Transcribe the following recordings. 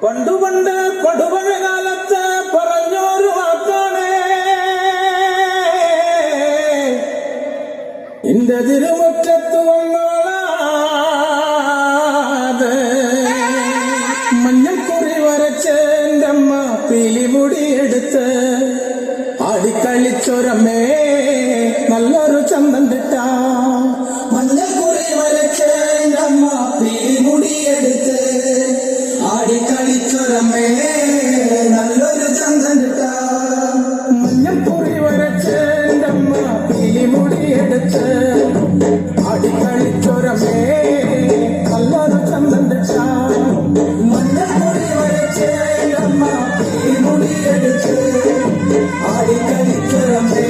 പണ്ടു പണ്ട് കൊടുപഴ കാലത്ത് പറഞ്ഞോരു വാക്കാണ് എന്റെ തിരുമുറ്റത്ത് വന്നോളാതെ മഞ്ഞക്കുറി വരച്ച് എന്റെ അമ്മ പിലിമുടിയെടുത്ത് ആടിക്കളിച്ചൊരമ്മേ നല്ലൊരു ചന്തം തിട്ട മഞ്ഞക്കുറി വരച്ച് എന്റെ അമ്മ പിലിമുടിയെടുത്ത് ആടിക്കളിച്ചൊരമ്മേ നല്ലൊരു ചന്തം തിട്ട മഞ്ഞക്കുറി വരച്ച് എന്റെ അമ്മ പിലിമുടിയെടുത്ത് ആടിക്കളിച്ചൊരമ്മേ നല്ലൊരു ചന്തം തിട്ട മഞ്ഞക്കുറി വരച്ച് എന്റെ അമ്മ പിലിമുടിയെടുത്ത് ആടിക്കളിച്ചൊരമ്മേ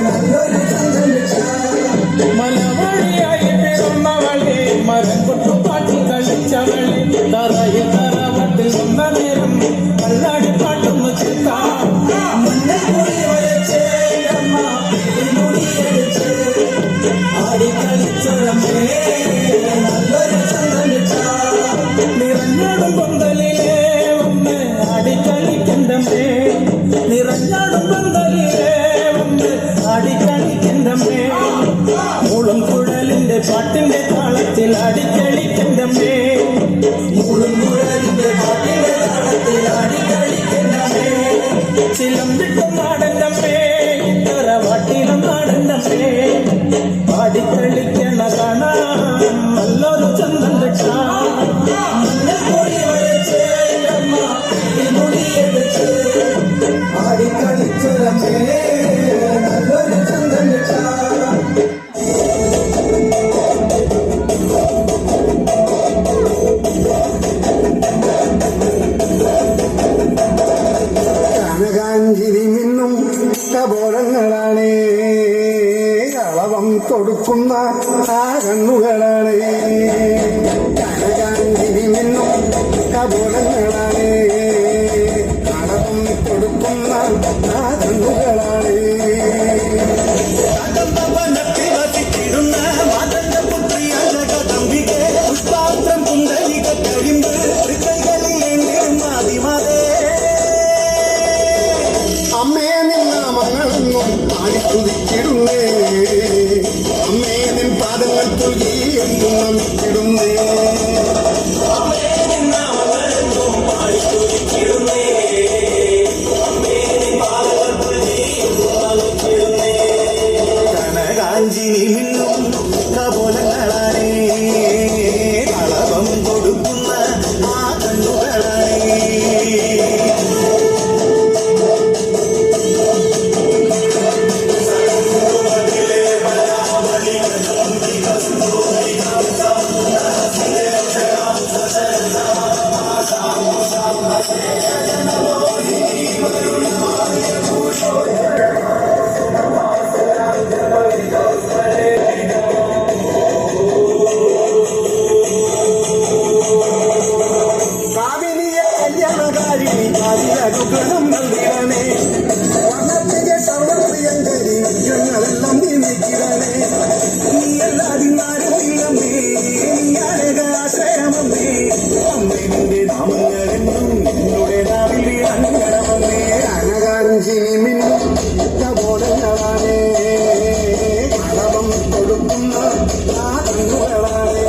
നല്ലൊരു ചന്തം തിട്ട മലവഴിയായി പിറന്നവളെ മരം കൊട്ടുപാട്ടി കളിച്ചവളെ തറയിൽ തറവട്ടിൽ വന്ന നേരം കല്ലാടി പാട്ടൊന്ന് ചിത്താം മഞ്ഞക്കുറി വരച്ച് അമ്മ പിലിമുടിയെടുത്ത് ആടിക്കളിച്ചൊരമ്മേ നല്ലൊരു ചന്തം തിട്ട നിറഞ്ഞാടും പന്തലിലേ വന്ന് ആടിക്കളിക്കണ്ടമ്മേ നിറഞ്ഞാടും പന്തലിലേ വന്ന് ആടിക്കളിക്കണ്ടമ്മേ മൂളും കുഴലിന്റെ പാട്ടിന്റെ താളത്തിൽ ആടിക്കളിക്കണ്ടമ്മേ മൂളും കുഴലിന്റെ പാട്ടിന്റെ താളത്തിൽ ആടിക്കളിക്കണ്ടമ്മേ ചിലമ്പിട്ടും നാടൻ്റമ്മേ തറവാട്ടിലും നാടൻ്റമ്മേ ആടിക്കളിക്കണ കാണാൻ നല്ലൊരു ചന്തം തിട്ട മഞ്ഞക്കുറി വരച്ച് അമ്മ പിലിമുടിയെടുത്ത് ആടിക്കളിച്ചൊരമ്മേ നല്ലൊരു ചന്തം തിട്ട കനകാഞ്ചിരി മിന്നും കപോലങ്ങളാണ് കളവം കൊടുക്കുന്ന ആ കണ്ണുകളാണ് കനകാഞ്ചിരി മിന്നും കപോലങ്ങളാണ് കളവം കൊടുക്കുന്ന ആ കണ്ണുകളാണ് പുഷ്പാത്രം കുന്തലിക കരിമ്പ് അമ്മേ നിന്നാമങ്ങളൊന്നും പാടിത്തുതിച്ചിടുന്നേ അമ്മേ നിൻ പാദങ്ങൾ തുകി എന്നും നമിച്ചിടുന്നേ കനകാഞ്ചിനി മിന്നും കപോലങ്ങളാണേ കളവം കൊടുക്കുന്ന ആ കണ്ണുകളാണേ അനുഗ്രഹം നൽകണേ വർണ്ണത്തിലെ സർവപ്രിയങ്കരി ഞങ്ങളെല്ലാം നീക്കിടണേ നീ എല്ലാതിനാരും ഇല്ലമേ നീ അനകാശ്രയമേ അമ്മേ നിന്റെ നാമങ്ങളെന്നും നിന്നുടെ നാവിൽ അനങ്ങണമേ കനകാഞ്ചിനി മിന്നും കപോലങ്ങളാണേ കളവം കൊടുക്കുന്ന ആ കണ്ണുകളാണേ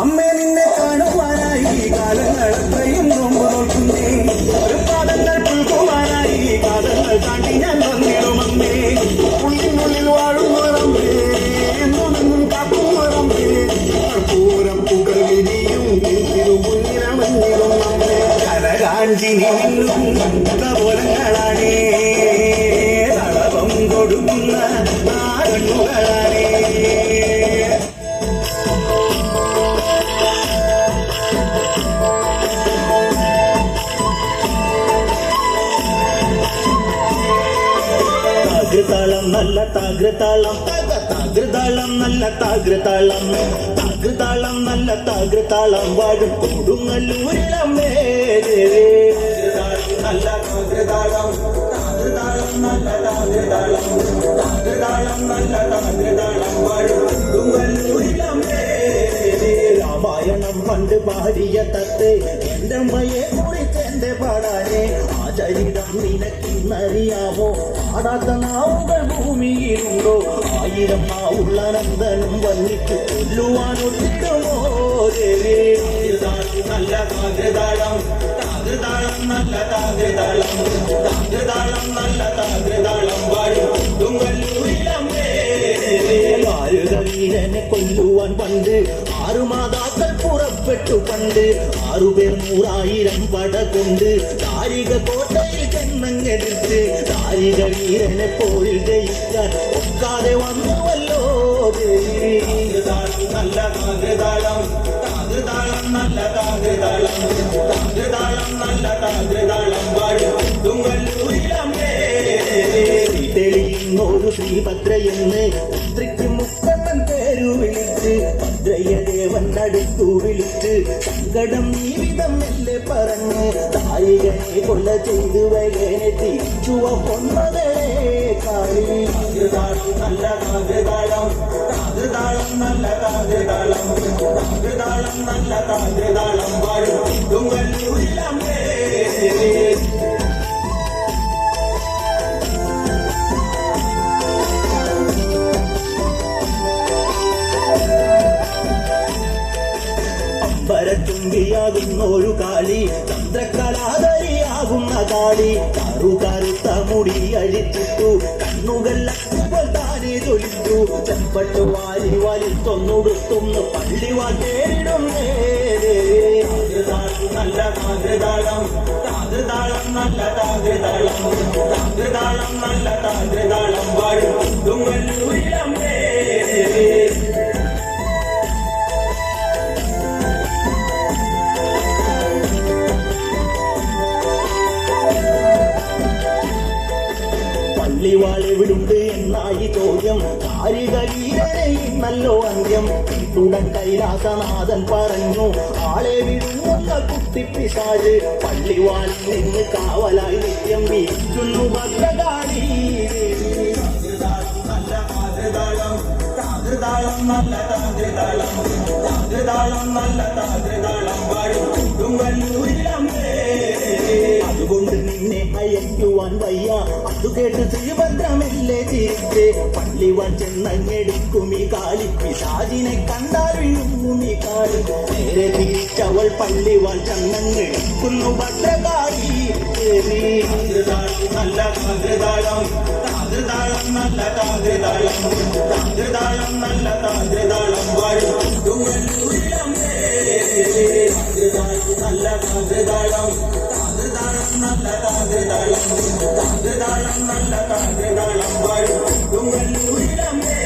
അമ്മേ നിന്നെ കാണുവാനായി കാലങ്ങളത്രയും നോമ്പ് നോക്കുന്നേ ഒരു പാദങ്ങൾ പുൽകുവാനായി കാലങ്ങൾ താണ്ടി ഞാൻ വന്നിടുമമ്മേ ഉള്ളിനുള്ളിൽ വാഴുന്നവരമ്മേ എന്നും കാക്കുന്നവരമ്മേ പൂരം പുകൾ വിരിയും തിരുമുന്നിരമഞ്ഞിടും അമ്മേ കനകാഞ്ചിനി മിന്നും കപോലങ്ങളാണേ തളവം കൊടുക്കുന്ന ആ കണ്ണുകളാണേ താകൃതാളം നല്ല താകൃതാളം താകൃതാളം നല്ല താകൃതാളം താകൃതാളം നല്ല താകൃതാളം വാഴും കൊടുങ്ങല്ലൂരിലമ്മേ നല്ല താകൃതാളം താകൃതാളം നല്ല താകൃതാളം താകൃതാളം നല്ല താകൃതാളം വാഴും കൊടുങ്ങല്ലൂരിലമ്മേ. രാമായണം പണ്ട് പാടിയ തത്തെ എന്റെ അമ്മയെ കുറിച്ച് എന്റെ പാടാനെ ആ ചരിതം നിനക്കിന്നറിയാമോ? പാടാത്ത നാവുകൾ ഭൂമിയിലുണ്ടോ? 1000 നാവുള്ള നന്ദനും വന്നിട്ട് കൊല്ലുവാനൊത്തിടുമോ ദേവി? നല്ല താകൃതാളം താകൃതാളം നല്ല താകൃതാളം താകൃതാളം നല്ല താകൃതാളം വാഴും കൊടുങ്ങല്ലൂരിലമ്മേ. വീരനെ കൊല്ലുവാൻ പണ്ട് 6 മാതാക്കൾ പുറപ്പെട്ടു പണ്ട് 6 പേർ 100,000 പട കൊണ്ട് ദാരിക കോട്ടയിൽ ചെന്നങ്ങെടുത്ത് ദാരിക വീരനെ പോരിൽ ജയിക്കാൻ ഒക്കാതെ വന്നുവല്ലോ ദേവി. നല്ല താകൃതാളം താകൃതാളം നല്ല താകൃതാളം താകൃതാളം നല്ല താകൃതാളം വാഴും കൊടുങ്ങല്ലൂരിലമ്മേ. തെളിയുന്നൊരു ശ്രീഭദ്രയെന്ന് പുത്രിക്ക് മുക്കണ്ണൻ പേരു വിളിച്ച് ഭദ്രയദേവൻ അടുത്തു വിളിച്ച് സങ്കടം ഈ വിധം മെല്ലെ പറഞ്ഞ് താരികനെ കൊല്ല ചെയ്തു വകനെ തിരിച്ചുവ കൊന്നതേ കാളി. നല്ല താകൃതാളം താകൃതാളം നല്ല താകൃതാളം താകൃതാളം നല്ല താകൃതാളം വാഴും കൊടുങ്ങല്ലൂരിലമ്മേ. അമ്പരത്തുമ്പിയാകുന്ന ഒരു കാളി ചന്ദ്രകലാധരിയാകുന്ന കാളി കറുകറുത്ത മുടി അഴിച്ചിട്ടു കണ്ണുകൾ അക്കുമ്പോൾ താനെ തൊലിച്ചു ചെമ്പട്ട് വാരി വലിത്തൊന്നുടുത്തുന്നു പള്ളിവാൻ നേരിടുന്നേ. നല്ല താകൃതാളം താകൃതാളം നല്ല താകൃതാളം താകൃതാളം നല്ല താകൃതാളം വാഴും കൊടുങ്ങല്ലൂരിലമ്മേ. പള്ളിവാളെവിടുണ്ട് എന്നായി ചോദ്യം കാരിക വീരനെ നല്ലോ അന്ത്യം ഉടൻ കൈലാസനാഥൻ പറഞ്ഞു ആളെ വിടുന്ന കുട്ടിപ്പിശാച് പള്ളിവാളിൽ നിന്ന് കാവലായി നിത്യം വീഴ്ചുന്നു ഭദ്രകാളി. നല്ല താകൃതാളം താകൃതാളം നല്ല താകൃതാളം താകൃതാളം നല്ല താകൃതാളം വാഴും കൊടുങ്ങല്ലൂരിലമ്മേ. അതുകൊണ്ട് നിന്നെ അയക്കുവാൻ വയ്യ അതു കേട്ട് ശ്രീഭദ്രമല്ലേ ചിരിച്ച് പള്ളിവാൻ ചെന്നങ്ങെടുക്കും ഈ കാളി പിശാചിനെ കണ്ടാൽ വീഴും ഈ കാളി. നേരെ തിരിച്ചവൾ പള്ളിവാൻ ചെന്നങ്ങെടുക്കുന്നു ഭദ്രകാളി ദേവി. നല്ല താകൃതാളം താകൃതാളം നല്ല താകൃതാളം താകൃതാളം നല്ല താകൃതാളം വാഴും കൊടുങ്ങല്ലൂരിലമ്മേ. നല്ല താകൃതാളം താകൃതാളം നല്ല താകൃതാളം താകൃതാളം നല്ല താകൃതാളം വാഴും കൊടുങ്ങല്ലൂരിലമ്മേ.